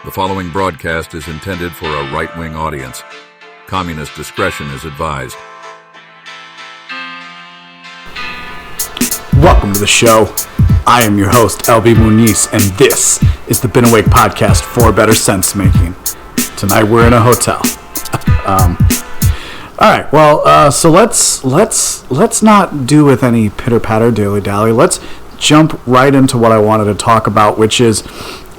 The following broadcast is intended for a right-wing audience. Communist discretion is advised. Welcome to the show. I am your host, LB Muniz, and this is the Been Awake podcast for better sense making. Tonight we're in a hotel. All right. Well, so let's not do with any pitter-patter dilly-dally. Let's jump right into what I wanted to talk about, which is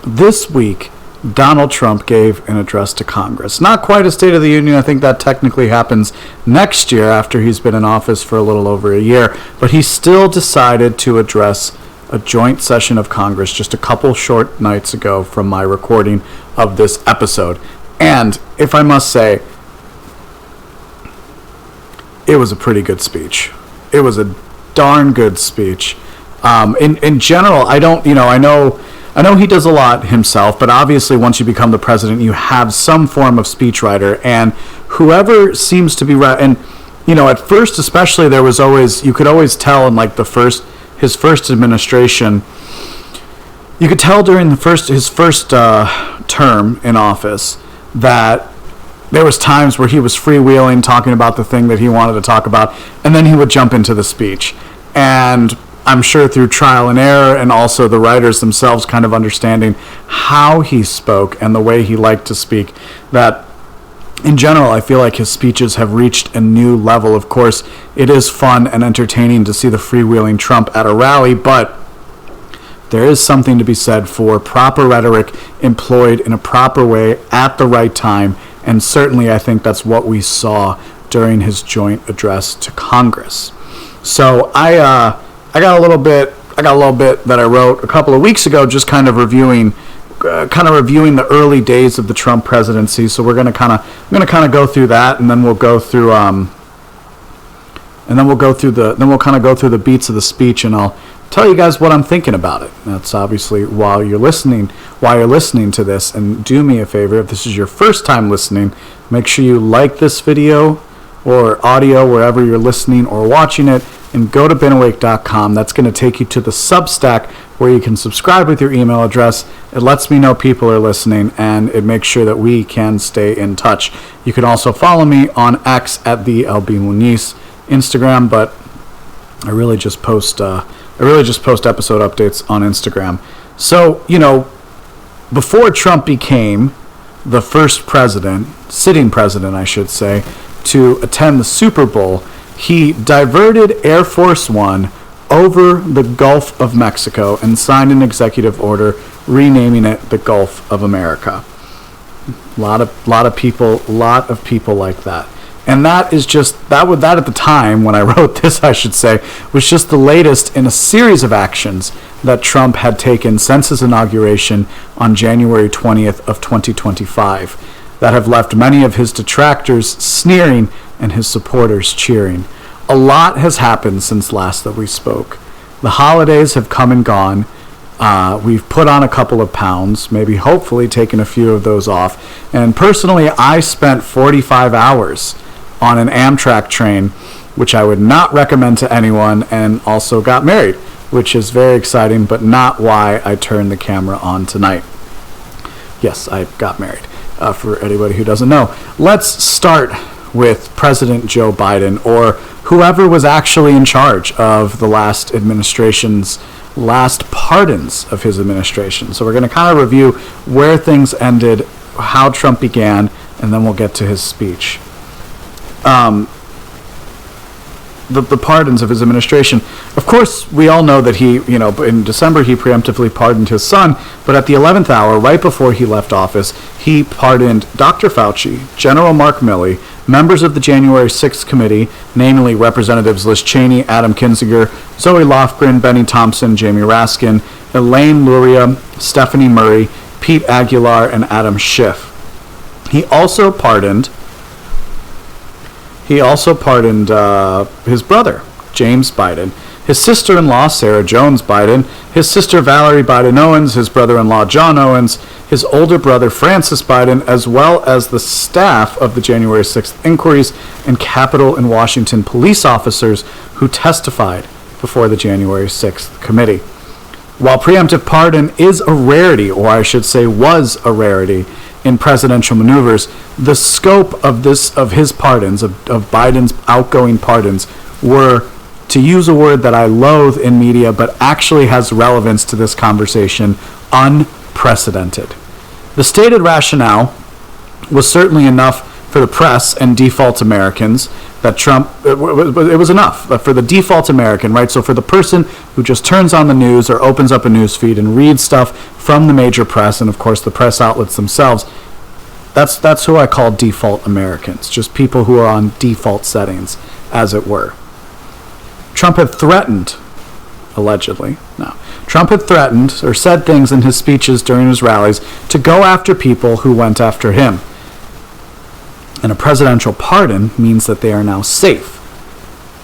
this week Donald Trump gave an address to Congress. Not quite a State of the Union. I think that technically happens next year after he's been in office for a little over a year. But he still decided to address a joint session of Congress just a couple short nights ago from my recording of this episode. And if I must say, it was a pretty good speech. It was a darn good speech. In general, I know he does a lot himself, but obviously once you become the president, you have some form of speechwriter, and whoever seems to be right. And at first, especially, you could always tell in like his first administration, you could tell during his first term in office that there was times where he was freewheeling, talking about the thing that he wanted to talk about, and then he would jump into the speech. And I'm sure through trial and error, and also the writers themselves kind of understanding how he spoke and the way he liked to speak, that in general, I feel like his speeches have reached a new level. Of course, it is fun and entertaining to see the freewheeling Trump at a rally, but there is something to be said for proper rhetoric employed in a proper way at the right time, and certainly I think that's what we saw during his joint address to Congress. So I got a little bit that I wrote a couple of weeks ago, just kind of reviewing the early days of the Trump presidency. So I'm gonna kind of go through that, and then we'll go through the beats of the speech, and I'll tell you guys what I'm thinking about it. That's obviously while you're listening to this. And do me a favor, if this is your first time listening, make sure you like this video or audio wherever you're listening or watching it, and go to BeenAwake.com. That's going to take you to the Substack where you can subscribe with your email address. It lets me know people are listening, and it makes sure that we can stay in touch. You can also follow me on X at the LB Muniz, Instagram, but I really just post episode updates on Instagram. So, before Trump became the first sitting president, I should say, to attend the Super Bowl, he diverted Air Force One over the Gulf of Mexico and signed an executive order renaming it the Gulf of America. A lot of people like that. And that at the time when I wrote this, I should say, was just the latest in a series of actions that Trump had taken since his inauguration on January 20th of 2025 that have left many of his detractors sneering and his supporters cheering. A lot has happened since last that we spoke. The holidays have come and gone. We've put on a couple of pounds, maybe hopefully taken a few of those off. And personally, I spent 45 hours on an Amtrak train, which I would not recommend to anyone, and also got married, which is very exciting, but not why I turned the camera on tonight. Yes, I got married, for anybody who doesn't know. Let's start with President Joe Biden, or whoever was actually in charge of the last administration's last pardons of his administration. So we're going to kind of review where things ended, how Trump began, and then we'll get to his speech. The pardons of his administration. Of course, we all know that he, in December he preemptively pardoned his son, but at the 11th hour, right before he left office, he pardoned Dr. Fauci, General Mark Milley, members of the January 6th committee, namely Representatives Liz Cheney, Adam Kinzinger, Zoe Lofgren, Benny Thompson, Jamie Raskin, Elaine Luria, Stephanie Murray, Pete Aguilar, and Adam Schiff. He also pardoned his brother, James Biden, his sister-in-law, Sarah Jones Biden, his sister Valerie Biden Owens, his brother-in-law, John Owens, his older brother, Francis Biden, as well as the staff of the January 6th inquiries and Capitol and Washington police officers who testified before the January 6th committee. While preemptive pardon is a rarity, or I should say was a rarity, in presidential maneuvers, the scope of his pardons, of Biden's outgoing pardons, were, to use a word that I loathe in media but actually has relevance to this conversation, unprecedented. The stated rationale was certainly enough for the press and default Americans that Trump, it was enough for the default American, right? So for the person who just turns on the news or opens up a news feed and reads stuff from the major press, and of course the press outlets themselves, that's who I call default Americans, just people who are on default settings, as it were. Trump had threatened, allegedly, no. Trump had threatened or said things in his speeches during his rallies to go after people who went after him. And a presidential pardon means that they are now safe,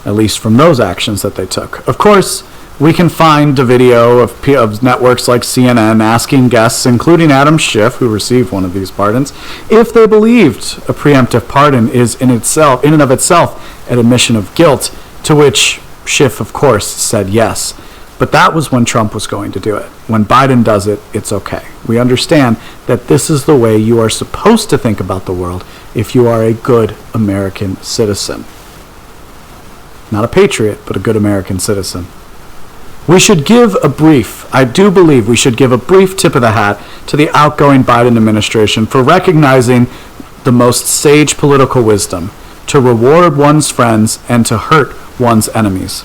at least from those actions that they took. Of course, we can find a video of networks like CNN asking guests, including Adam Schiff, who received one of these pardons, if they believed a preemptive pardon is in and of itself an admission of guilt, to which Schiff, of course, said yes. But that was when Trump was going to do it. When Biden does it, it's okay. We understand that this is the way you are supposed to think about the world if you are a good American citizen. Not a patriot, but a good American citizen. We should give I do believe we should give a brief tip of the hat to the outgoing Biden administration for recognizing the most sage political wisdom, to reward one's friends and to hurt one's enemies.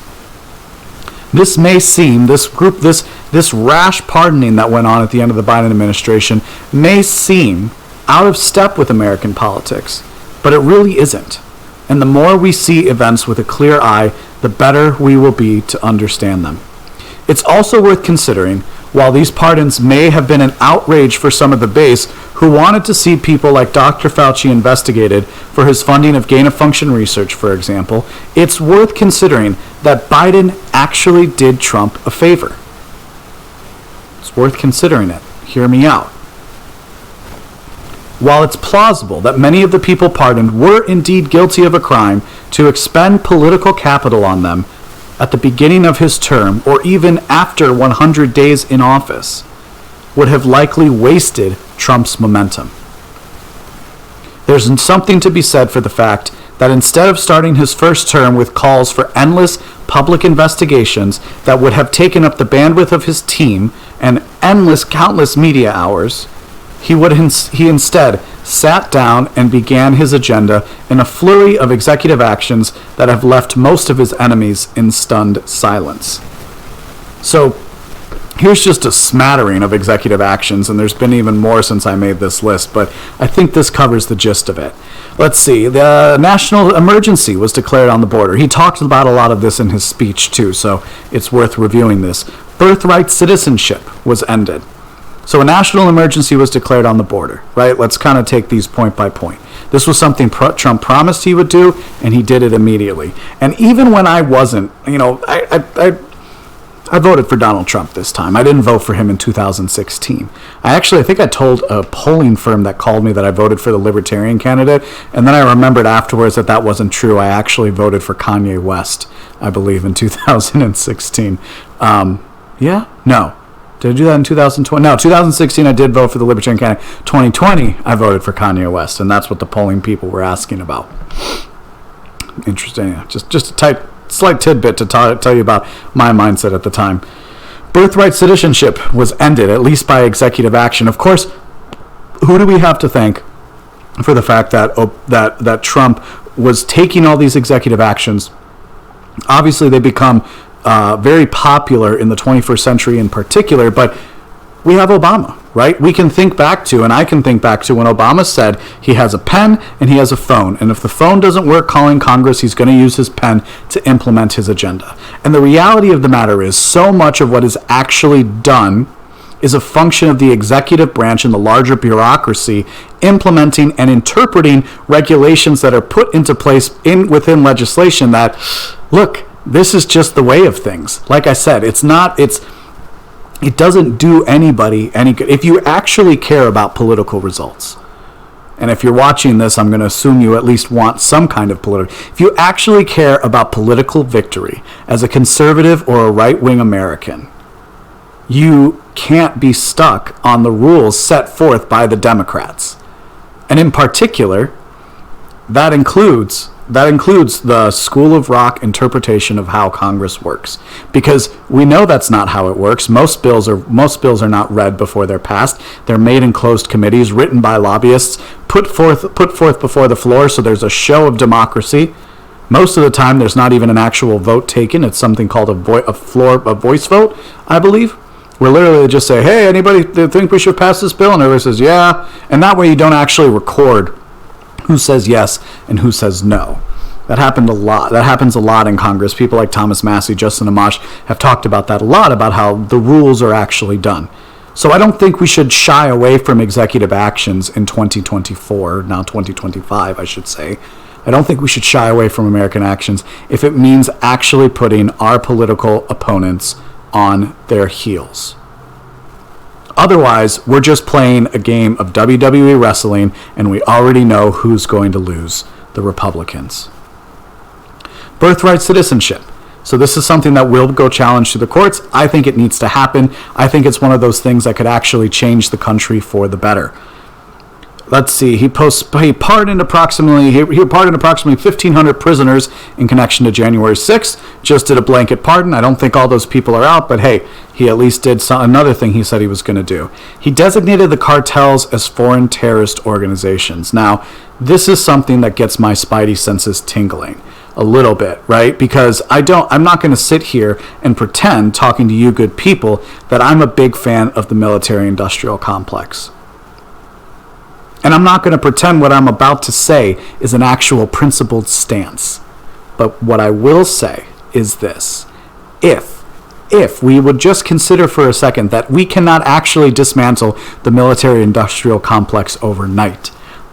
This may seem, this rash pardoning that went on at the end of the Biden administration may seem out of step with American politics, but it really isn't. And the more we see events with a clear eye, the better we will be to understand them. It's also worth considering, while these pardons may have been an outrage for some of the base who wanted to see people like Dr. Fauci investigated for his funding of gain-of-function research, for example, it's worth considering that Biden actually did Trump a favor. It's worth considering it. Hear me out. While it's plausible that many of the people pardoned were indeed guilty of a crime, to expend political capital on them at the beginning of his term, or even after 100 days in office, would have likely wasted Trump's momentum. There's something to be said for the fact that instead of starting his first term with calls for endless public investigations that would have taken up the bandwidth of his team and countless media hours, he instead sat down and began his agenda in a flurry of executive actions that have left most of his enemies in stunned silence. So, here's just a smattering of executive actions, and there's been even more since I made this list, but I think this covers the gist of it. Let's see, the national emergency was declared on the border. He talked about a lot of this in his speech, too, so it's worth reviewing this. Birthright citizenship was ended. So a national emergency was declared on the border, right? Let's kind of take these point by point. This was something Trump promised he would do, and he did it immediately. And even when I wasn't, I voted for Donald Trump this time. I didn't vote for him in 2016. I think I told a polling firm that called me that I voted for the Libertarian candidate, and then I remembered afterwards that wasn't true. I actually voted for Kanye West, I believe, in 2016. No. Did I do that in 2020? No, 2016 I did vote for the Libertarian candidate. 2020 I voted for Kanye West, and that's what the polling people were asking about. Interesting. Yeah. Just a slight tidbit to tell you about my mindset at the time. Birthright citizenship was ended, at least by executive action. Of course, who do we have to thank for the fact that Trump was taking all these executive actions? Obviously, they become very popular in the 21st century in particular, but we have Obama, right? We can think back to, and I can think back to when Obama said he has a pen and he has a phone, and if the phone doesn't work calling Congress, he's going to use his pen to implement his agenda. And the reality of the matter is, so much of what is actually done is a function of the executive branch and the larger bureaucracy implementing and interpreting regulations that are put into place within legislation that, look, this is just the way of things. Like I said, it doesn't do anybody any good. If you actually care about political results, and if you're watching this, I'm going to assume you at least want some kind of political. If you actually care about political victory as a conservative or a right-wing American, you can't be stuck on the rules set forth by the Democrats. And in particular, that includes the School of Rock interpretation of how Congress works, because we know that's not how it works. Most bills are not read before they're passed. They're made in closed committees, written by lobbyists, put forth before the floor, so there's a show of democracy. Most of the time, there's not even an actual vote taken. It's something called a voice vote, I believe, where literally they just say, "Hey, anybody think we should pass this bill?" And everybody says, "Yeah." And that way, you don't actually record who says yes and who says no. That happened a lot. That happens a lot in Congress. People like Thomas Massie, Justin Amash have talked about that a lot, about how the rules are actually done. So I don't think we should shy away from executive actions in 2024, now 2025, I should say. I don't think we should shy away from American actions if it means actually putting our political opponents on their heels. Otherwise, we're just playing a game of WWE wrestling, and we already know who's going to lose: the Republicans. Birthright citizenship. So this is something that will go challenge to the courts. I think it needs to happen. I think it's one of those things that could actually change the country for the better. Let's see. He pardoned approximately 1,500 prisoners in connection to January 6th. Just did a blanket pardon. I don't think all those people are out, but hey, he at least did another thing he said he was going to do. He designated the cartels as foreign terrorist organizations. Now, this is something that gets my spidey senses tingling a little bit, right? Because I'm not going to sit here and pretend, talking to you good people, that I'm a big fan of the military-industrial complex. And I'm not going to pretend what I'm about to say is an actual principled stance. But what I will say is this. If we would just consider for a second that we cannot actually dismantle the military-industrial complex overnight,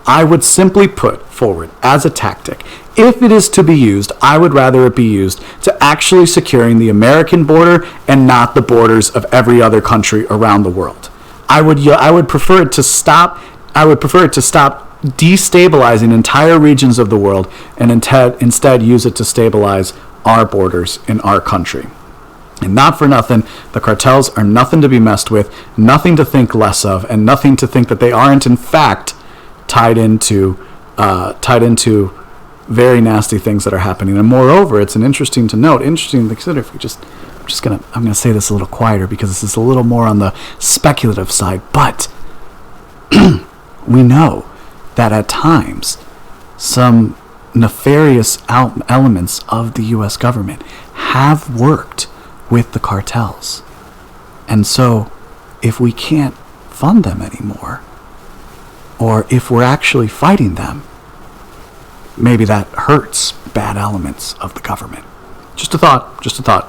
I would simply put forward as a tactic, if it is to be used, I would rather it be used to actually securing the American border and not the borders of every other country around the world. I would prefer it to stop destabilizing entire regions of the world and instead use it to stabilize our borders in our country. And not for nothing, the cartels are nothing to be messed with, nothing to think less of, and nothing to think that they aren't in fact tied into very nasty things that are happening. And moreover, it's interesting to consider, if I'm gonna say this a little quieter because this is a little more on the speculative side, but we know that at times some nefarious elements of the U.S. government have worked with the cartels. And so if we can't fund them anymore, or if we're actually fighting them, maybe that hurts bad elements of the government. Just a thought.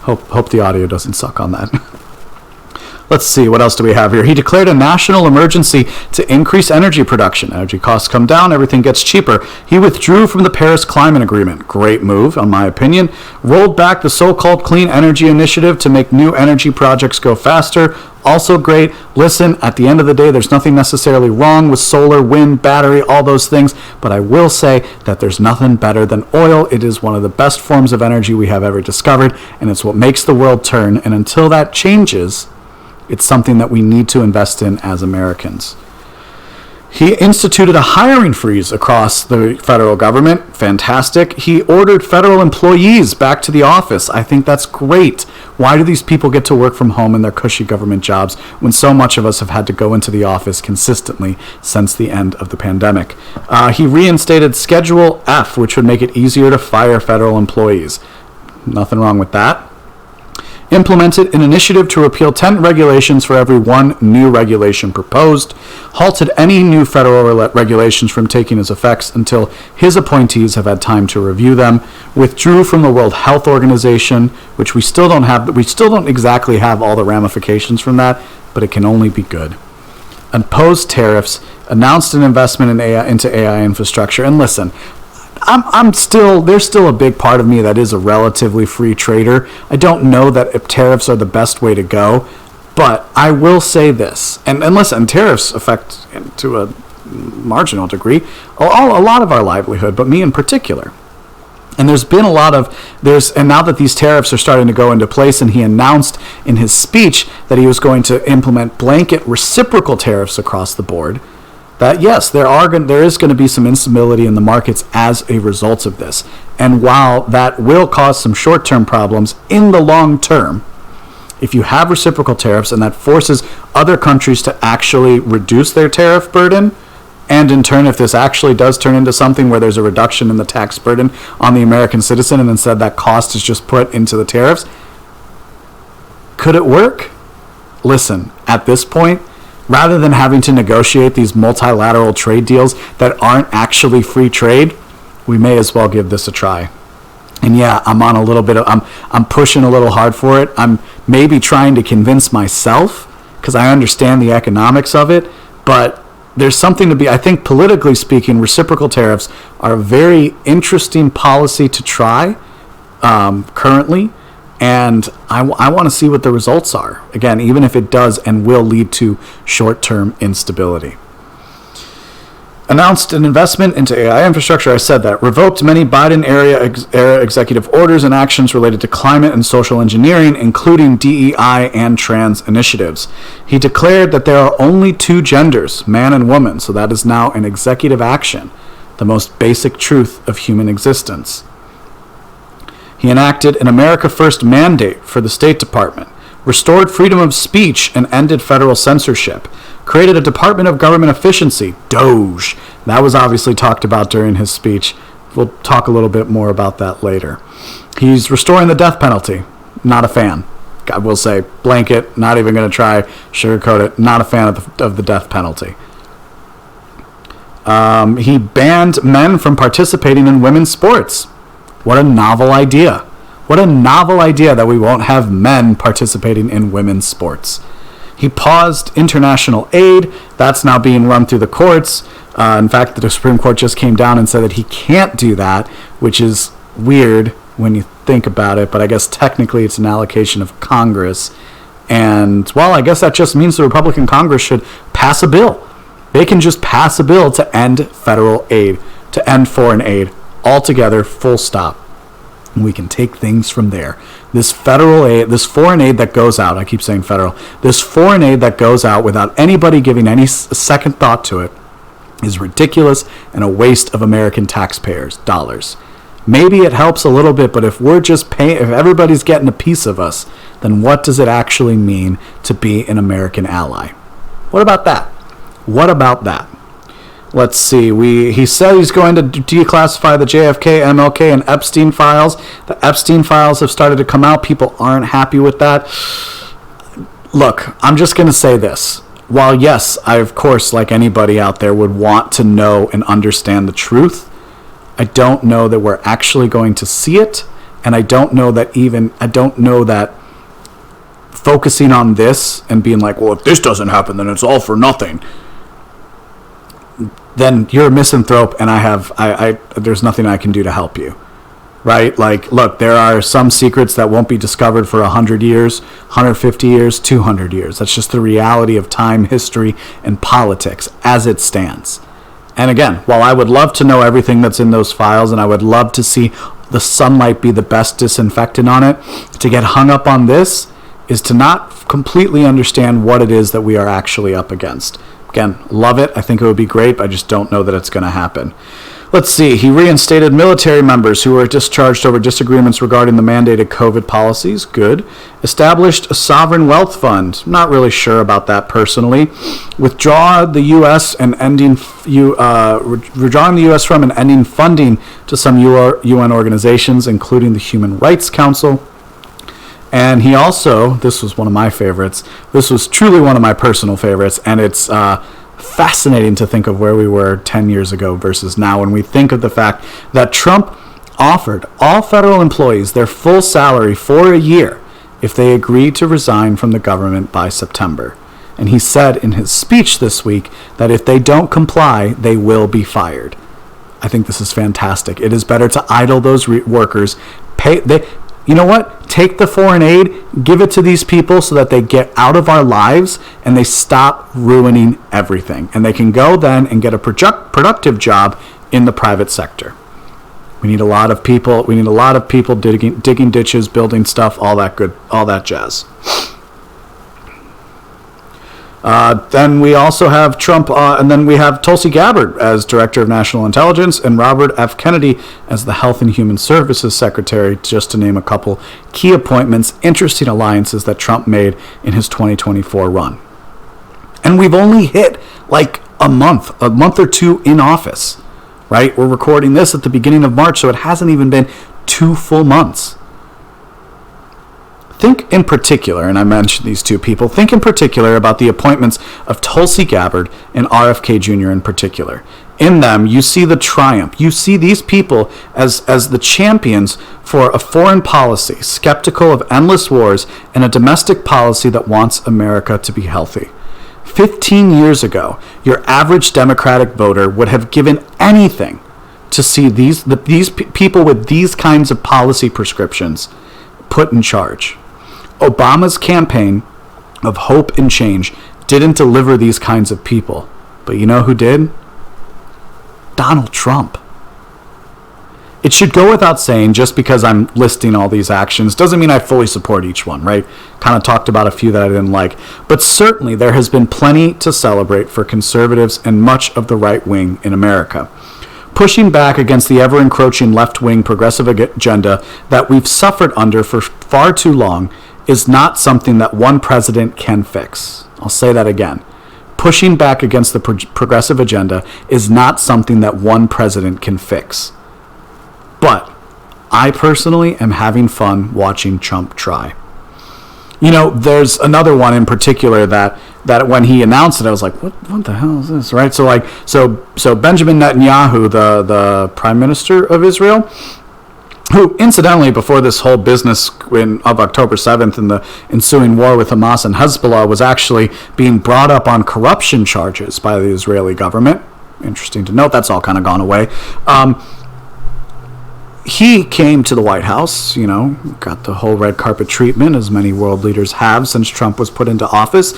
Hope the audio doesn't suck on that. Let's see, what else do we have here? He declared a national emergency to increase energy production. Energy costs come down, everything gets cheaper. He withdrew from the Paris Climate Agreement. Great move, in my opinion. Rolled back the so-called Clean Energy Initiative to make new energy projects go faster. Also great. Listen, at the end of the day, there's nothing necessarily wrong with solar, wind, battery, all those things, but I will say that there's nothing better than oil. It is one of the best forms of energy we have ever discovered, and it's what makes the world turn. And until that changes, it's something that we need to invest in as Americans. He instituted a hiring freeze across the federal government. Fantastic. He ordered federal employees back to the office. I think that's great. Why do these people get to work from home in their cushy government jobs when so much of us have had to go into the office consistently since the end of the pandemic? He reinstated Schedule F, which would make it easier to fire federal employees. Nothing wrong with that. Implemented an initiative to repeal 10 regulations for every one new regulation proposed, halted any new federal regulations from taking its effects until his appointees have had time to review them, withdrew from the World Health Organization, which we still don't exactly have all the ramifications from that, but it can only be good. Imposed tariffs, announced an investment into AI infrastructure, and listen, there's still a big part of me that is a relatively free trader. I don't know that if tariffs are the best way to go, but I will say this, and listen, tariffs affect, to a marginal degree, a lot of our livelihood, but me in particular. And there's been a lot of and now that these tariffs are starting to go into place, and he announced in his speech that he was going to implement blanket reciprocal tariffs across the board, that yes, there is going to be some instability in the markets as a result of this. And while that will cause some short-term problems, in the long term, if you have reciprocal tariffs and that forces other countries to actually reduce their tariff burden, and in turn, if this actually does turn into something where there's a reduction in the tax burden on the American citizen, and instead that cost is just put into the tariffs, could it work? Listen, at this point, rather than having to negotiate these multilateral trade deals that aren't actually free trade, we may as well give this a try. And yeah, I'm pushing a little hard for it. I'm maybe trying to convince myself, because I understand the economics of it, but there's something to be, I think politically speaking, reciprocal tariffs are a very interesting policy to try currently, and I want to see what the results are. Again, even if it does and will lead to short-term instability. Announced an investment into AI infrastructure. I said that. Revoked many Biden-era executive orders and actions related to climate and social engineering, including DEI and trans initiatives. He declared that there are only two genders, man and woman, so that is now an executive action, the most basic truth of human existence. He enacted an America First mandate for the State Department, restored freedom of speech and ended federal censorship, created a Department of Government Efficiency, DOGE. That was obviously talked about during his speech. We'll talk a little bit more about that later. He's restoring the death penalty. Not a fan. I will say, blanket, not even going to try, sugarcoat it, not a fan of the death penalty. He banned men from participating in women's sports. What a novel idea. What a novel idea that we won't have men participating in women's sports. He paused international aid. That's now being run through the courts. In fact, the Supreme Court just came down and said that he can't do that, which is weird when you think about it, but I guess technically it's an allocation of Congress. And, well, I guess that just means the Republican Congress should pass a bill. They can just pass a bill to end federal aid, to end foreign aid altogether, full stop. And we can take things from there. This federal aid, this foreign aid that goes out, I keep saying federal, this foreign aid that goes out without anybody giving any second thought to it is ridiculous and a waste of American taxpayers' dollars. Maybe it helps a little bit, but if we're just paying, if everybody's getting a piece of us, then what does it actually mean to be an American ally? What about that? What about that? Let's see. He said he's going to declassify the JFK, MLK, and Epstein files. The Epstein files have started to come out. People aren't happy with that. Look, I'm just going to say this. While, yes, I, of course, like anybody out there, would want to know and understand the truth, I don't know that we're actually going to see it. And I don't know that focusing on this and being like, well, if this doesn't happen, then it's all for nothing, then you're a misanthrope, and there's nothing I can do to help you, right? Like, look, there are some secrets that won't be discovered for 100 years, 150 years, 200 years. That's just the reality of time, history, and politics as it stands. And again, while I would love to know everything that's in those files, and I would love to see the sunlight be the best disinfectant on it, to get hung up on this is to not completely understand what it is that we are actually up against. Again, love it. I think it would be great, but I just don't know that it's going to happen. Let's see. He reinstated military members who were discharged over disagreements regarding the mandated COVID policies. Good. Established a sovereign wealth fund. Not really sure about that personally. Withdrawing the U.S. from and ending funding to some UN organizations, including the Human Rights Council. And he also, this was one of my favorites, this was truly one of my personal favorites, and it's fascinating to think of where we were 10 years ago versus now, when we think of the fact that Trump offered all federal employees their full salary for a year if they agreed to resign from the government by September. And he said in his speech this week that if they don't comply, they will be fired. I think this is fantastic. It is better to idle those workers. You know what? Take the foreign aid, give it to these people so that they get out of our lives and they stop ruining everything. And they can go then and get a productive job in the private sector. We need a lot of people. We need a lot of people digging ditches, building stuff, all that jazz. Then we also have Trump, and then we have Tulsi Gabbard as Director of National Intelligence and Robert F. Kennedy as the Health and Human Services Secretary, just to name a couple key appointments, interesting alliances that Trump made in his 2024 run. And we've only hit like a month or two in office, right? We're recording this at the beginning of March, so it hasn't even been 2 full months. Think in particular, and I mentioned these two people, think in particular about the appointments of Tulsi Gabbard and RFK Jr. in particular. In them, you see the triumph. You see these people as the champions for a foreign policy, skeptical of endless wars, and a domestic policy that wants America to be healthy. 15 years ago, your average Democratic voter would have given anything to see these people with these kinds of policy prescriptions put in charge. Obama's campaign of hope and change didn't deliver these kinds of people. But you know who did? Donald Trump. It should go without saying, just because I'm listing all these actions doesn't mean I fully support each one, right? Kind of talked about a few that I didn't like. But certainly there has been plenty to celebrate for conservatives and much of the right wing in America. Pushing back against the ever-encroaching left-wing progressive agenda that we've suffered under for far too long is not something that one president can fix. I'll say that again. Pushing back against the progressive agenda is not something that one president can fix. But I personally am having fun watching Trump try. You know, there's another one in particular that when he announced it, I was like, what the hell is this, right? So Benjamin Netanyahu, the Prime Minister of Israel, who, incidentally, before this whole business of October 7th and the ensuing war with Hamas and Hezbollah, was actually being brought up on corruption charges by the Israeli government. Interesting to note, that's all kind of gone away. He came to the White House, you know, got the whole red carpet treatment, as many world leaders have since Trump was put into office.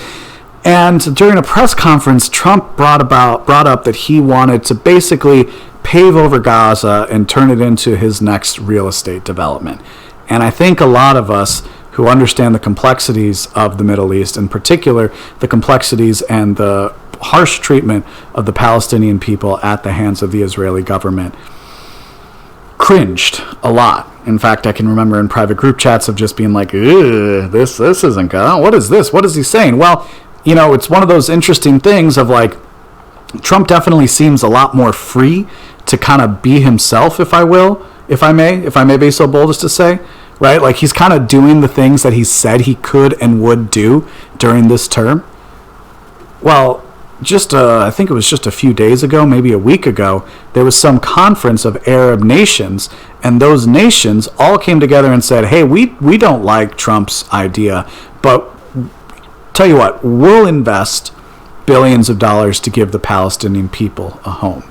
And during a press conference, Trump brought up that he wanted to basically pave over Gaza and turn it into his next real estate development. And I think a lot of us who understand the complexities of the Middle East, in particular the complexities and the harsh treatment of the Palestinian people at the hands of the Israeli government, cringed a lot. In fact, I can remember in private group chats of just being like, this isn't good. What is this? What is he saying? Well, you know, it's one of those interesting things of like, Trump definitely seems a lot more free to kind of be himself, if I may be so bold as to say, right? Like, he's kind of doing the things that he said he could and would do during this term. Well, I think it was just a few days ago, maybe a week ago, there was some conference of Arab nations, and those nations all came together and said, hey, we don't like Trump's idea, but tell you what, we'll invest billions of dollars to give the Palestinian people a home.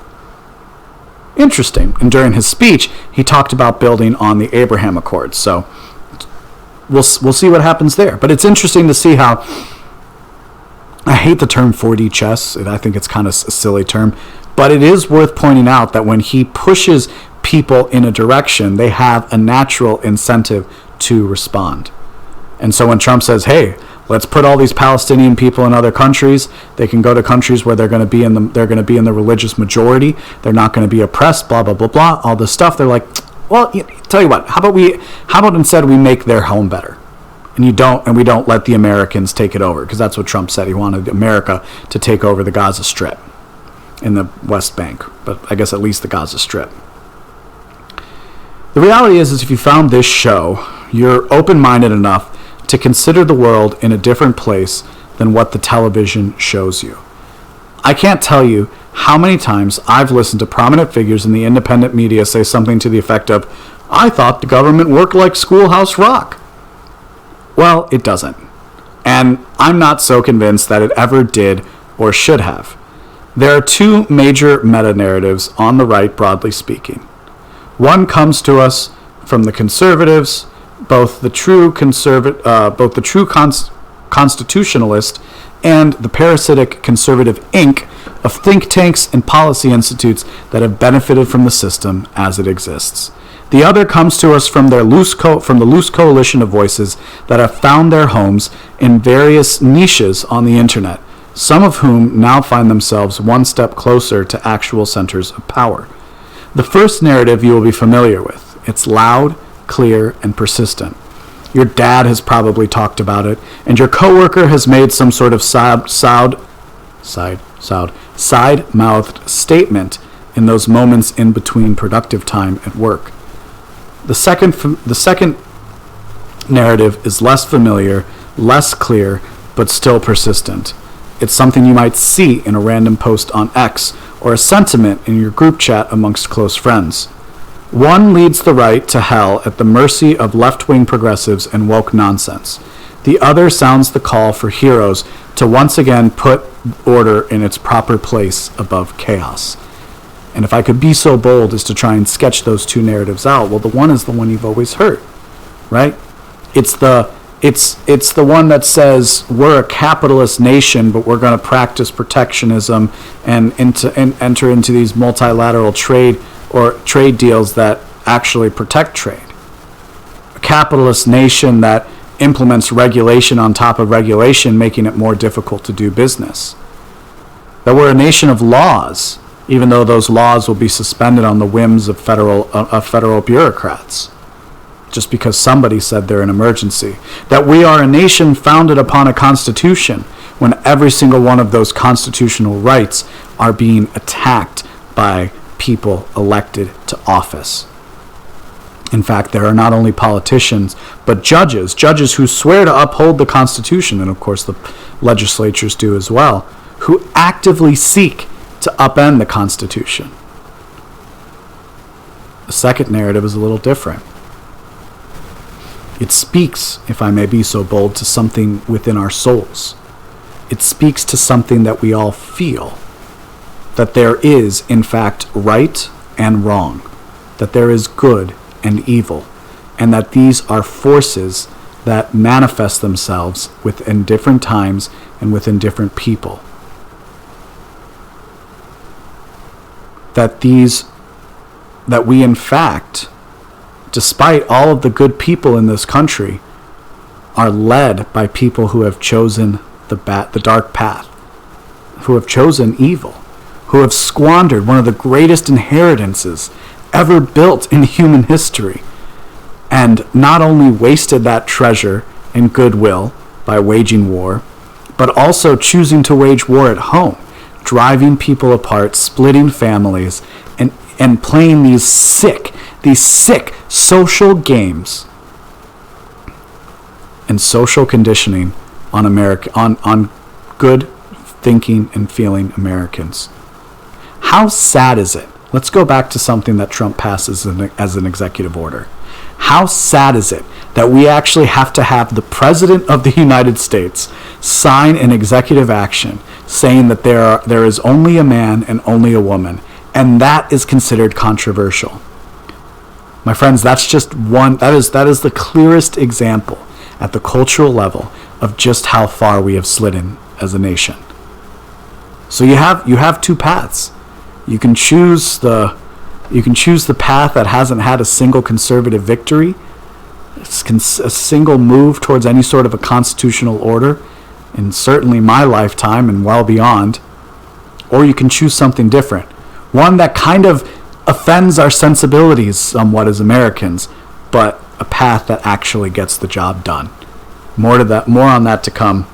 Interesting. And during his speech, he talked about building on the Abraham Accords. So we'll see what happens there. But it's interesting to see how, I hate the term 4D chess. I think it's kind of a silly term. But it is worth pointing out that when he pushes people in a direction, they have a natural incentive to respond. And so when Trump says, hey, let's put all these Palestinian people in other countries. They can go to countries where they're going to be in the religious majority. They're not going to be oppressed. Blah blah blah blah. All this stuff. They're like, well, tell you what. How about instead we make their home better, and we don't let the Americans take it over, because that's what Trump said. He wanted America to take over the Gaza Strip in the West Bank, but I guess at least the Gaza Strip. The reality is if you found this show, you're open-minded enough to consider the world in a different place than what the television shows you. I can't tell you how many times I've listened to prominent figures in the independent media say something to the effect of, I thought the government worked like Schoolhouse Rock. Well, it doesn't. And I'm not so convinced that it ever did or should have. There are two major meta-narratives on the right, broadly speaking. One comes to us from the conservatives, both the true constitutionalist and the parasitic conservative Inc. of think tanks and policy institutes that have benefited from the system as it exists. The other comes to us from the loose coalition of voices that have found their homes in various niches on the internet, some of whom now find themselves one step closer to actual centers of power. The first narrative you will be familiar with. It's loud, clear, and persistent. Your dad has probably talked about it, and your coworker has made some sort of side-mouthed statement in those moments in between productive time at work. The second narrative is less familiar, less clear, but still persistent. It's something you might see in a random post on X or a sentiment in your group chat amongst close friends. One leads the right to hell at the mercy of left-wing progressives and woke nonsense. The other sounds the call for heroes to once again put order in its proper place above chaos. And if I could be so bold as to try and sketch those two narratives out, well, the one is the one you've always heard, right? It's the one that says we're a capitalist nation, but we're going to practice protectionism and enter into these multilateral trade deals that actually protect trade. A capitalist nation that implements regulation on top of regulation, making it more difficult to do business. That we're a nation of laws, even though those laws will be suspended on the whims of federal bureaucrats, just because somebody said they're an emergency. That we are a nation founded upon a constitution, when every single one of those constitutional rights are being attacked by people elected to office. In fact, there are not only politicians, but judges who swear to uphold the Constitution, and of course the legislatures do as well, who actively seek to upend the Constitution. The second narrative is a little different. It speaks, if I may be so bold, to something within our souls. It speaks to something that we all feel. That there is, in fact, right and wrong. That there is good and evil. And that these are forces that manifest themselves within different times and within different people. That we in fact, despite all of the good people in this country, are led by people who have chosen the dark path, who have chosen evil, who have squandered one of the greatest inheritances ever built in human history, and not only wasted that treasure and goodwill by waging war, but also choosing to wage war at home, driving people apart, splitting families, and playing these sick social games and social conditioning on good thinking and feeling Americans. How sad is it? Let's go back to something that Trump passes as an executive order. How sad is it that we actually have to have the President of the United States sign an executive action saying that there is only a man and only a woman, and that is considered controversial? My friends, that's just one. That is the clearest example at the cultural level of just how far we have slidden as a nation. So you have two paths. You can choose the path that hasn't had a single conservative victory, a single move towards any sort of a constitutional order, in certainly my lifetime and well beyond. Or you can choose something different, one that kind of offends our sensibilities somewhat as Americans, but a path that actually gets the job done. More on that to come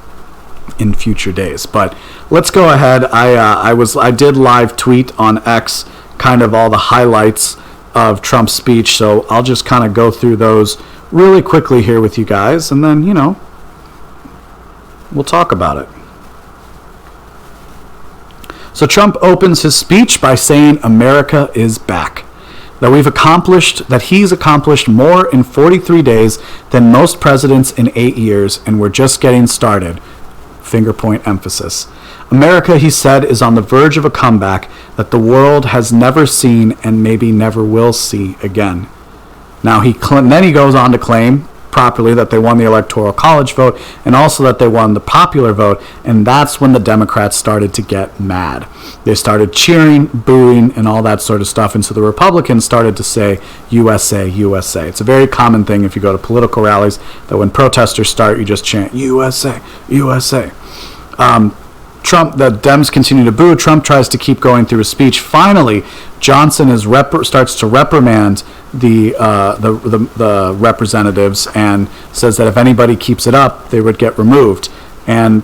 in future days. But let's go ahead. I did live tweet on X kind of all the highlights of Trump's speech, so I'll just kind of go through those really quickly here with you guys, and then we'll talk about it. So Trump opens his speech by saying America is back. That he's accomplished more in 43 days than most presidents in 8 years, and we're just getting started. Finger point emphasis. America, he said, is on the verge of a comeback that the world has never seen and maybe never will see again. Now then he goes on to claim properly, that they won the Electoral College vote, and also that they won the popular vote. And that's when the Democrats started to get mad. They started cheering, booing, and all that sort of stuff. And so the Republicans started to say, USA, USA. It's a very common thing if you go to political rallies, that when protesters start, you just chant, USA, USA. Trump, the Dems continue to boo. Trump tries to keep going through his speech. Finally, Johnson starts to reprimand the representatives and says that if anybody keeps it up, they would get removed. And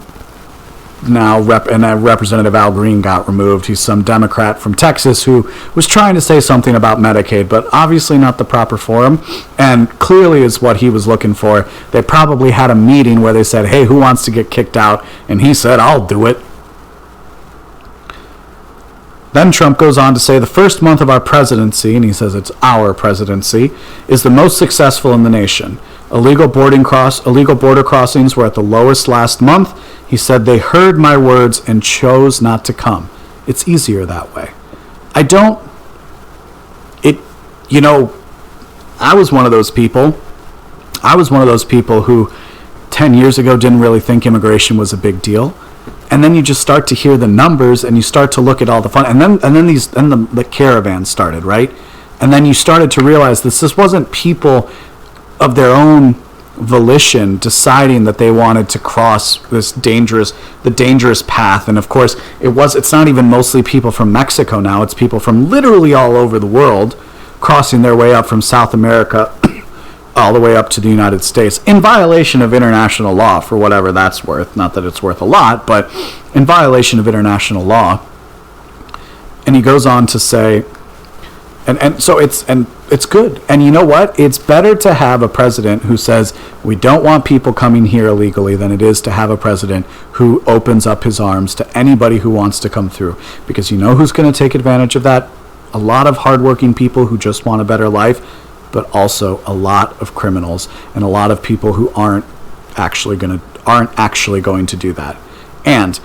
now Representative Al Green got removed. He's some Democrat from Texas who was trying to say something about Medicaid, but obviously not the proper forum, and clearly is what he was looking for. They probably had a meeting where they said, hey, who wants to get kicked out? And he said, I'll do it. Then Trump goes on to say the first month of our presidency, and he says it's our presidency, is the most successful in the nation. Illegal border crossings were at the lowest last month. He said they heard my words and chose not to come. It's easier that way. I was one of those people. Who 10 years ago didn't really think immigration was a big deal. And then you just start to hear the numbers, and you start to look at all the fun, and then the caravan started, right? And then you started to realize this wasn't people of their own volition deciding that they wanted to cross the dangerous path. And of course, it's not even mostly people from Mexico now. It's people from literally all over the world crossing their way up from South America all the way up to the United States, in violation of international law, for whatever that's worth. Not that it's worth a lot, but in violation of international law. And he goes on to say, so it's good. And you know what? It's better to have a president who says we don't want people coming here illegally than it is to have a president who opens up his arms to anybody who wants to come through. Because you know who's going to take advantage of that? A lot of hardworking people who just want a better life, but also a lot of criminals and a lot of people who aren't actually going to do that. And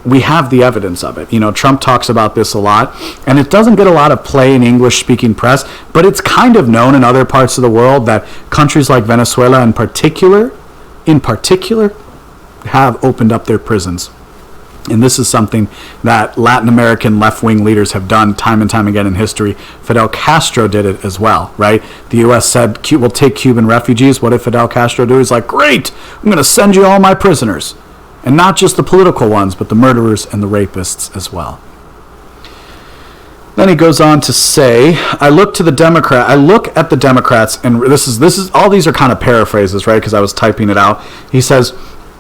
we have the evidence of it. Trump talks about this a lot, and it doesn't get a lot of play in English-speaking press, but it's kind of known in other parts of the world that countries like Venezuela in particular, have opened up their prisons. And this is something that Latin American left-wing leaders have done time and time again in history. Fidel Castro did it as well, right? The U.S. said, we'll take Cuban refugees. What did Fidel Castro do? He's like, great, I'm going to send you all my prisoners. And not just the political ones, but the murderers and the rapists as well. Then he goes on to say, I look at the Democrats, and this is all these are kind of paraphrases, right? Because I was typing it out. He says,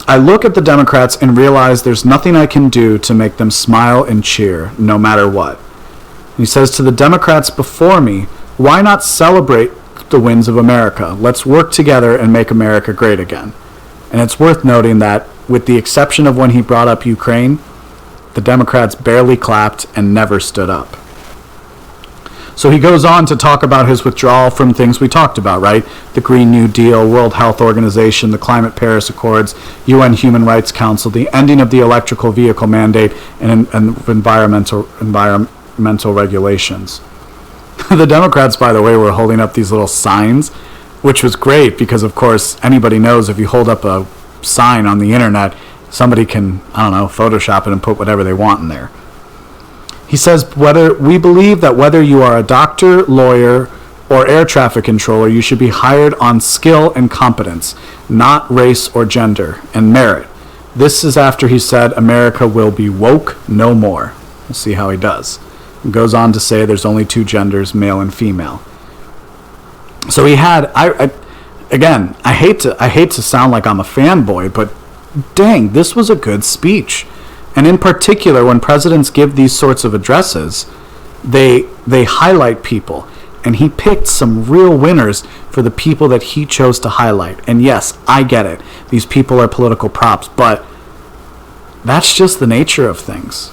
I look at the Democrats and realize there's nothing I can do to make them smile and cheer, no matter what. He says to the Democrats before me, why not celebrate the wins of America? Let's work together and make America great again. And it's worth noting that, with the exception of when he brought up Ukraine, the Democrats barely clapped and never stood up. So he goes on to talk about his withdrawal from things we talked about, right? The Green New Deal, World Health Organization, the Climate Paris Accords, UN Human Rights Council, the ending of the electrical vehicle mandate, and environmental regulations. The Democrats, by the way, were holding up these little signs, which was great because, of course, anybody knows if you hold up a sign on the internet, somebody can, Photoshop it and put whatever they want in there. He says, we believe that whether you are a doctor, lawyer, or air traffic controller, you should be hired on skill and competence, not race or gender, and merit. This is after he said America will be woke no more. We'll see how he does. He goes on to say there's only two genders, male and female. So he had, I hate to sound like I'm a fanboy, but dang, this was a good speech. And in particular, when presidents give these sorts of addresses, they highlight people. And he picked some real winners for the people that he chose to highlight. And yes, I get it. These people are political props, but that's just the nature of things.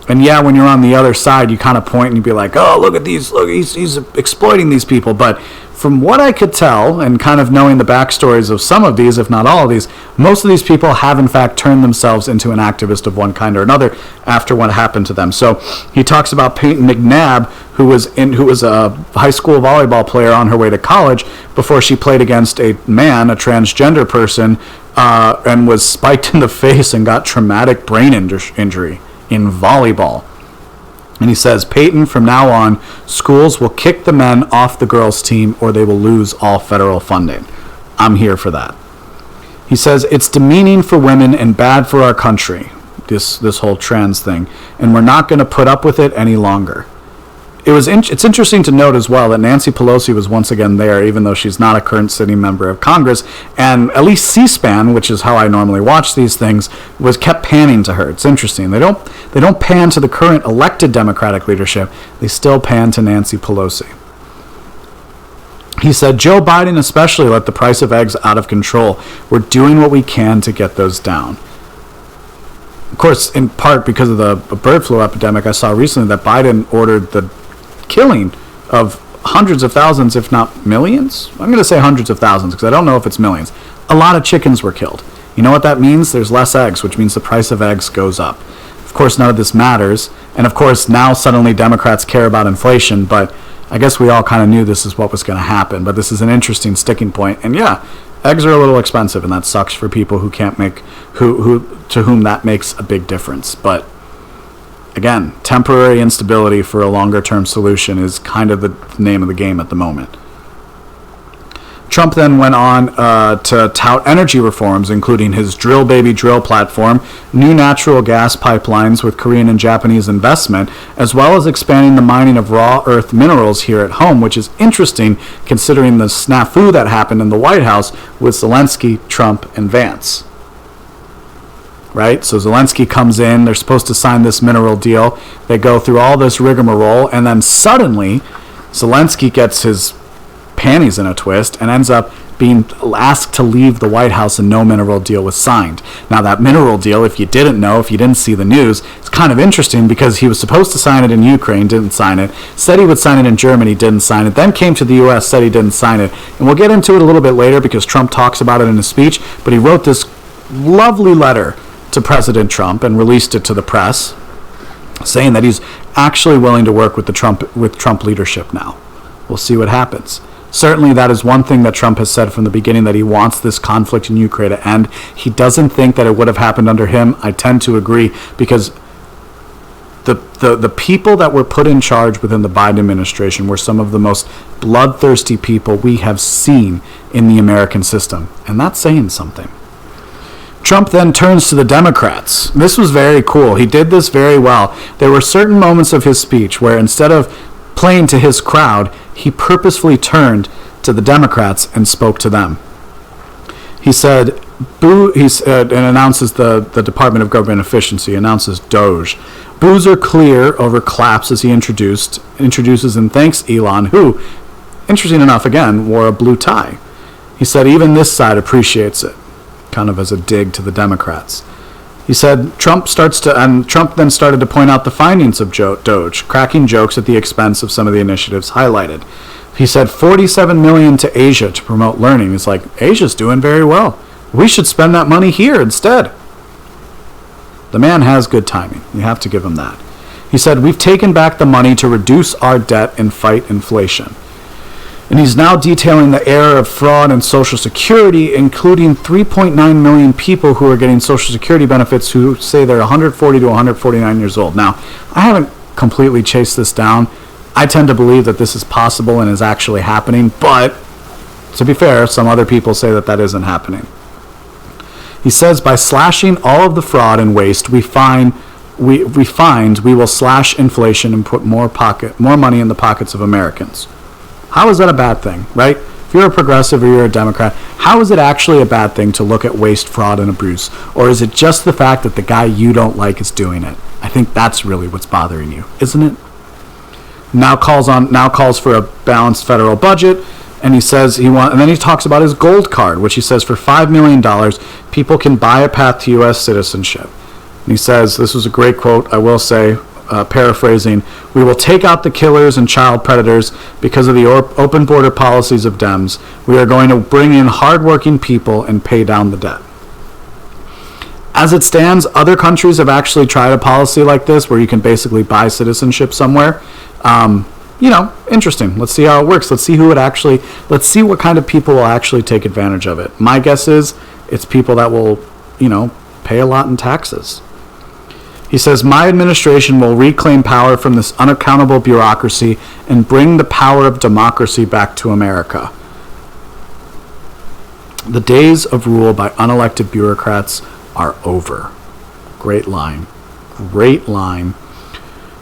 And yeah, when you're on the other side, you kind of point and you be like, oh, look at these, look, he's exploiting these people. But from what I could tell, and kind of knowing the backstories of some of these, if not all of these, most of these people have in fact turned themselves into an activist of one kind or another after what happened to them. So he talks about Peyton McNabb, who was a high school volleyball player on her way to college before she played against a man, a transgender person, and was spiked in the face and got traumatic brain injury in volleyball. And he says, Peyton, from now on, schools will kick the men off the girls' team or they will lose all federal funding. I'm here for that. He says, it's demeaning for women and bad for our country, this whole trans thing, and we're not going to put up with it any longer. It's interesting to note as well that Nancy Pelosi was once again there, even though she's not a current sitting member of Congress, and at least C-SPAN, which is how I normally watch these things, was kept panning to her. It's interesting. They don't pan to the current elected Democratic leadership. They still pan to Nancy Pelosi. He said, Joe Biden especially let the price of eggs out of control. We're doing what we can to get those down. Of course, in part because of the bird flu epidemic, I saw recently that Biden ordered the killing of hundreds of thousands, if not millions. I'm going to say hundreds of thousands because I don't know if it's millions. A lot of chickens were killed. You know what that means? There's less eggs, which means the price of eggs goes up. Of course, none of this matters. And of course, now suddenly Democrats care about inflation, but I guess we all kind of knew this is what was going to happen. But this is an interesting sticking point. And yeah, eggs are a little expensive, and that sucks for people who can't make, to whom that makes a big difference. But again, temporary instability for a longer-term solution is kind of the name of the game at the moment. Trump then went on to tout energy reforms, including his Drill Baby Drill platform, new natural gas pipelines with Korean and Japanese investment, as well as expanding the mining of raw earth minerals here at home, which is interesting considering the snafu that happened in the White House with Zelensky, Trump, and Vance. Right? So Zelensky comes in, they're supposed to sign this mineral deal, they go through all this rigmarole, and then suddenly Zelensky gets his panties in a twist and ends up being asked to leave the White House and no mineral deal was signed. Now that mineral deal, if you didn't know, if you didn't see the news, it's kind of interesting because he was supposed to sign it in Ukraine, didn't sign it, said he would sign it in Germany, didn't sign it, then came to the US, said he didn't sign it. And we'll get into it a little bit later because Trump talks about it in his speech, but he wrote this lovely letter to President Trump and released it to the press, saying that he's actually willing to work with Trump leadership now. We'll see what happens. Certainly that is one thing that Trump has said from the beginning, that he wants this conflict in Ukraine to end. He doesn't think that it would have happened under him. I tend to agree because the people that were put in charge within the Biden administration were some of the most bloodthirsty people we have seen in the American system. And that's saying something. Trump then turns to the Democrats. This was very cool. He did this very well. There were certain moments of his speech where instead of playing to his crowd, he purposefully turned to the Democrats and spoke to them. He said, and announces the Department of Government Efficiency, announces DOGE. Boos are clear over claps as he introduces and thanks Elon, who, interesting enough again, wore a blue tie. He said, even this side appreciates it. Kind of as a dig to the Democrats. He said Trump then started to point out the findings of DOGE, cracking jokes at the expense of some of the initiatives highlighted. He said $47 million to Asia to promote learning. It's like, Asia's doing very well. We should spend that money here instead. The man has good timing. You have to give him that. He said, we've taken back the money to reduce our debt and fight inflation. And he's now detailing the era of fraud in Social Security, including 3.9 million people who are getting Social Security benefits who say they're 140 to 149 years old. Now, I haven't completely chased this down. I tend to believe that this is possible and is actually happening, but to be fair, some other people say that that isn't happening. He says, by slashing all of the fraud and waste, we find we will slash inflation and put more money in the pockets of Americans. How is that a bad thing, right? If you're a progressive or you're a Democrat, how is it actually a bad thing to look at waste, fraud, and abuse? Or is it just the fact that the guy you don't like is doing it? I think that's really what's bothering you, isn't it? Now calls for a balanced federal budget, and he says and then he talks about his gold card, which he says for $5 million, people can buy a path to U.S. citizenship. And he says, this was a great quote, I will say, paraphrasing, we will take out the killers and child predators because of the open border policies of Dems. We are going to bring in hardworking people and pay down the debt. As it stands, other countries have actually tried a policy like this where you can basically buy citizenship somewhere. Interesting. Let's see how it works. Let's see what kind of people will actually take advantage of it. My guess is it's people that will, pay a lot in taxes. He says, my administration will reclaim power from this unaccountable bureaucracy and bring the power of democracy back to America. The days of rule by unelected bureaucrats are over. Great line. Great line.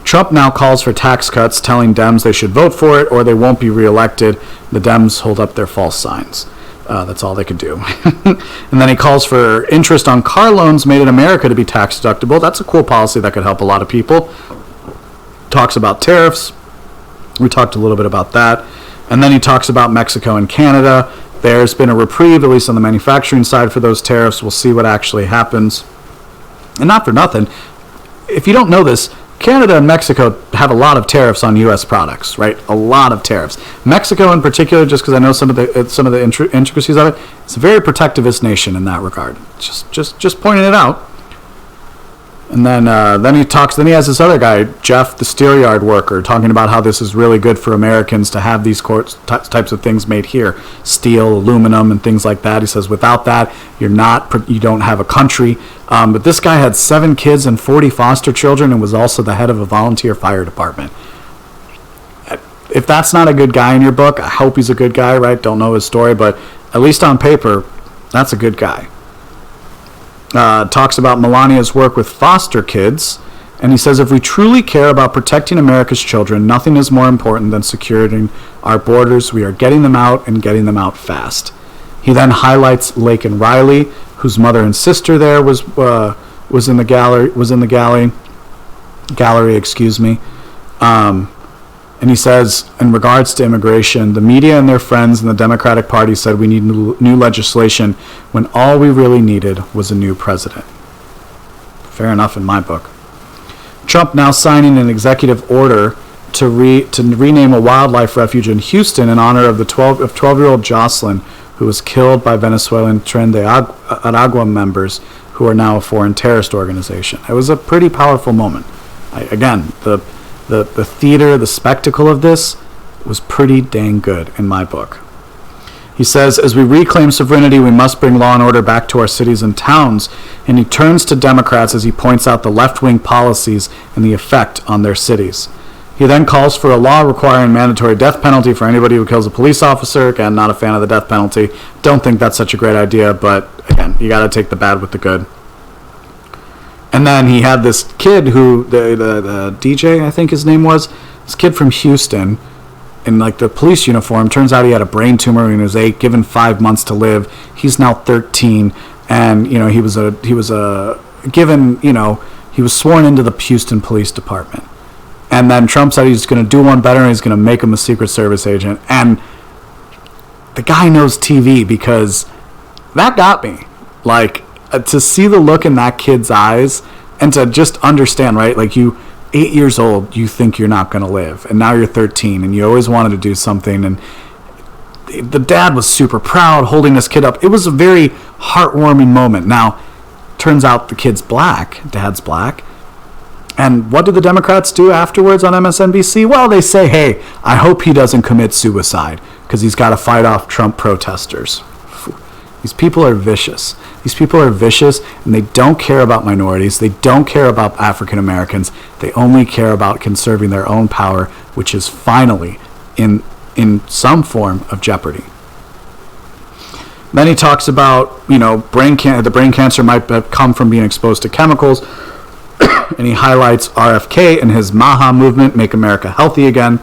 Trump now calls for tax cuts, telling Dems they should vote for it or they won't be reelected. The Dems hold up their false signs. That's all they could do. And then he calls for interest on car loans made in America to be tax deductible. That's a cool policy that could help a lot of people. Talks about tariffs. We talked a little bit about that. And then he talks about Mexico and Canada. There's been a reprieve, at least on the manufacturing side, for those tariffs. We'll see what actually happens. And not for nothing, if you don't know this, Canada and Mexico have a lot of tariffs on U.S. products, right? A lot of tariffs. Mexico, in particular, just because I know some of the intricacies of it, it's a very protectivist nation in that regard. Just pointing it out. And then he has this other guy, Jeff, the steelyard worker, talking about how this is really good for Americans to have these types of things made here, steel, aluminum, and things like that. He says without that, you don't have a country. But this guy had 7 kids and 40 foster children and was also the head of a volunteer fire department. If that's not a good guy in your book, I hope he's a good guy, right? Don't know his story, but at least on paper, that's a good guy. Talks about Melania's work with foster kids, and he says if we truly care about protecting America's children, nothing is more important than securing our borders. We are getting them out and getting them out fast. He then highlights Laken Riley, whose mother and sister there was in the gallery, excuse me. And he says, in regards to immigration, the media and their friends in the Democratic Party said we need new legislation when all we really needed was a new president. Fair enough in my book. Trump now signing an executive order to rename a wildlife refuge in Houston in honor of the 12-year-old Jocelyn, who was killed by Venezuelan Tren de Aragua members who are now a foreign terrorist organization. It was a pretty powerful moment. The theater, the spectacle of this was pretty dang good in my book. He says, as we reclaim sovereignty, we must bring law and order back to our cities and towns. And he turns to Democrats as he points out the left-wing policies and the effect on their cities. He then calls for a law requiring mandatory death penalty for anybody who kills a police officer. Again, not a fan of the death penalty. Don't think that's such a great idea, but again, you got to take the bad with the good. And then he had this kid who, the DJ, I think his name was, this kid from Houston in like the police uniform. Turns out he had a brain tumor when he was 8, given 5 months to live. He's now 13, and he was sworn into the Houston Police Department. And then Trump said he's going to do one better and he's going to make him a Secret Service agent. And the guy knows TV, because that got me. Like, to see the look in that kid's eyes and to just understand, right? Like, you, 8 years old, you think you're not going to live. And now you're 13 and you always wanted to do something. And the dad was super proud holding this kid up. It was a very heartwarming moment. Now, turns out the kid's black. Dad's black. And what do the Democrats do afterwards on MSNBC? Well, they say, hey, I hope he doesn't commit suicide because he's got to fight off Trump protesters. These people are vicious. These people are vicious, and they don't care about minorities. They don't care about African Americans. They only care about conserving their own power, which is finally in some form of jeopardy. Then he talks about, the brain cancer might come from being exposed to chemicals. And he highlights RFK and his MAHA movement, Make America Healthy Again.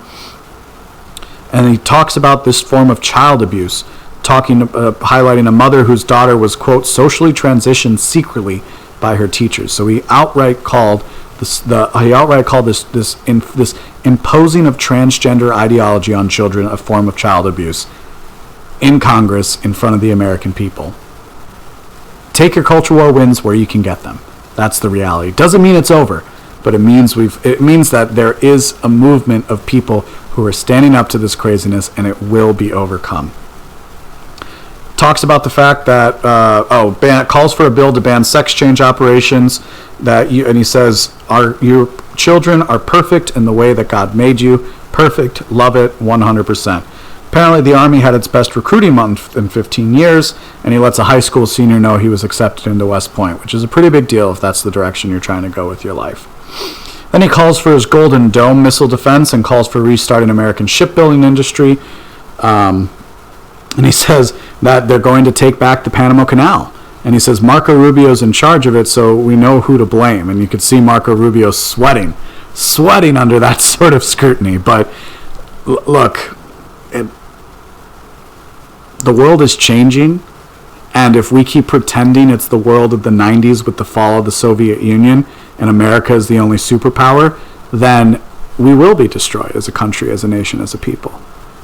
And he talks about this form of child abuse, highlighting a mother whose daughter was, quote, socially transitioned secretly by her teachers. So he outright called this imposing of transgender ideology on children a form of child abuse in Congress in front of the American people. Take your culture war wins where you can get them. That's the reality. Doesn't mean it's over. but it means that there is a movement of people who are standing up to this craziness, and it will be overcome. Talks about the fact that calls for a bill to ban sex change operations. And he says, your children are perfect in the way that God made you. Perfect, love it, 100%. Apparently, the Army had its best recruiting month in 15 years, and he lets a high school senior know he was accepted into West Point, which is a pretty big deal if that's the direction you're trying to go with your life. Then he calls for his Golden Dome missile defense and calls for restarting American shipbuilding industry. And he says that they're going to take back the Panama Canal. And he says Marco Rubio's in charge of it, so we know who to blame. And you could see Marco Rubio sweating under that sort of scrutiny. But look, the world is changing. And if we keep pretending it's the world of the 90s with the fall of the Soviet Union and America is the only superpower, then we will be destroyed as a country, as a nation, as a people.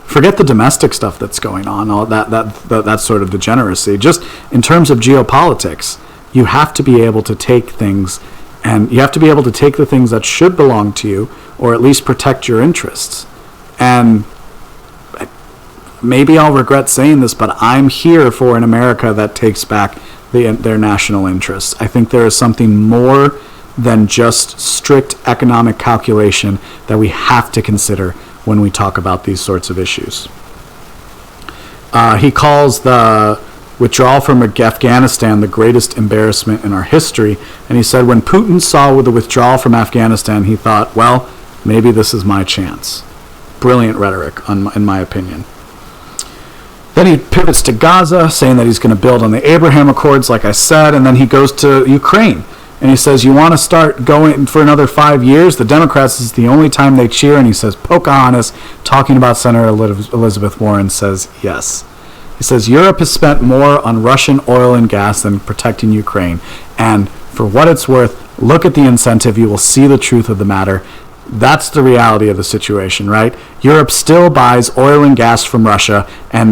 Forget the domestic stuff that's going on, all that sort of degeneracy. Just in terms of geopolitics, you have to be able to take things, and you have to be able to take the things that should belong to you, or at least protect your interests. And maybe I'll regret saying this, but I'm here for an America that takes back their national interests. I think there is something more than just strict economic calculation that we have to consider when we talk about these sorts of issues. He calls the withdrawal from Afghanistan the greatest embarrassment in our history, and he said when Putin saw the withdrawal from Afghanistan, he thought, well, maybe this is my chance. Brilliant rhetoric, in my opinion. Then he pivots to Gaza, saying that he's going to build on the Abraham Accords, like I said, and then he goes to Ukraine. And he says, you want to start going for another 5 years? The Democrats is the only time they cheer. And he says, Pocahontas, talking about Senator Elizabeth Warren, says yes. He says, Europe has spent more on Russian oil and gas than protecting Ukraine. And for what it's worth, look at the incentive. You will see the truth of the matter. That's the reality of the situation, right? Europe still buys oil and gas from Russia, and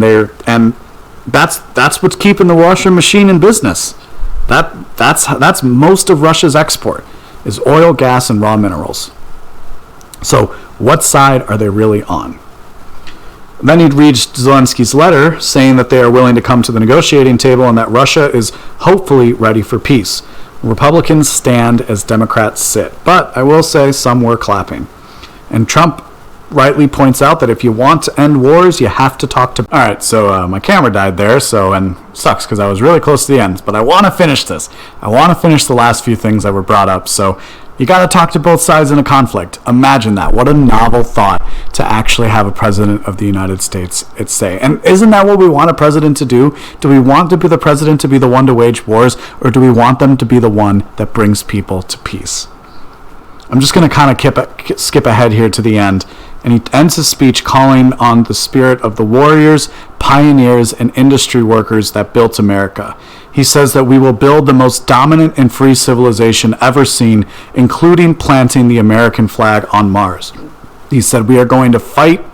that's what's keeping the Russian machine in business. That's most of Russia's export is oil, gas, and raw minerals. So what side are they really on? Then he'd read Zelensky's letter saying that they are willing to come to the negotiating table and that Russia is hopefully ready for peace. Republicans stand as Democrats sit. But I will say some were clapping. And Trump rightly points out that if you want to end wars, you have to talk to... All right, so my camera died there, and sucks because I was really close to the end. But I want to finish this. I want to finish the last few things that were brought up. So you got to talk to both sides in a conflict. Imagine that. What a novel thought to actually have a president of the United States say. And isn't that what we want a president to do? Do we want the president to be the one to wage wars, or do we want them to be the one that brings people to peace? I'm just going to kind of skip ahead here to the end. And he ends his speech calling on the spirit of the warriors, pioneers, and industry workers that built America. He says that we will build the most dominant and free civilization ever seen, including planting the American flag on Mars. He said we are going to fight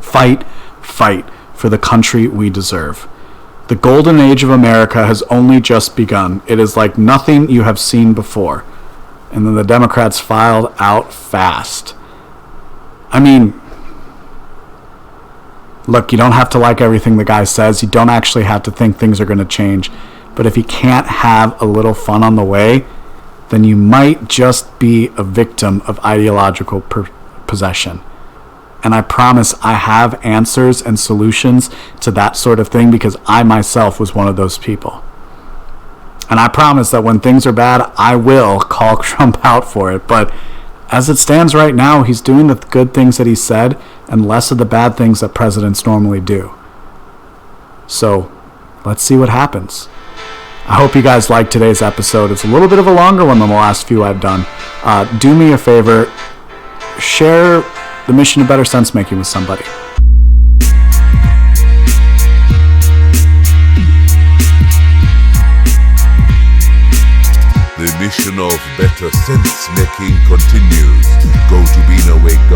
for the country we deserve. The golden age of America has only just begun. It is like nothing you have seen before. And then the Democrats filed out fast. I mean, look, you don't have to like everything the guy says. You don't actually have to think things are going to change. But if you can't have a little fun on the way, then you might just be a victim of ideological possession. And I promise I have answers and solutions to that sort of thing because I myself was one of those people. And I promise that when things are bad, I will call Trump out for it. But as it stands right now, he's doing the good things that he said and less of the bad things that presidents normally do. So let's see what happens. I hope you guys liked today's episode. It's a little bit of a longer one than the last few I've done. Do me a favor, share the mission of better sense making with somebody. The mission of better sense making continues. Go to beanawake.com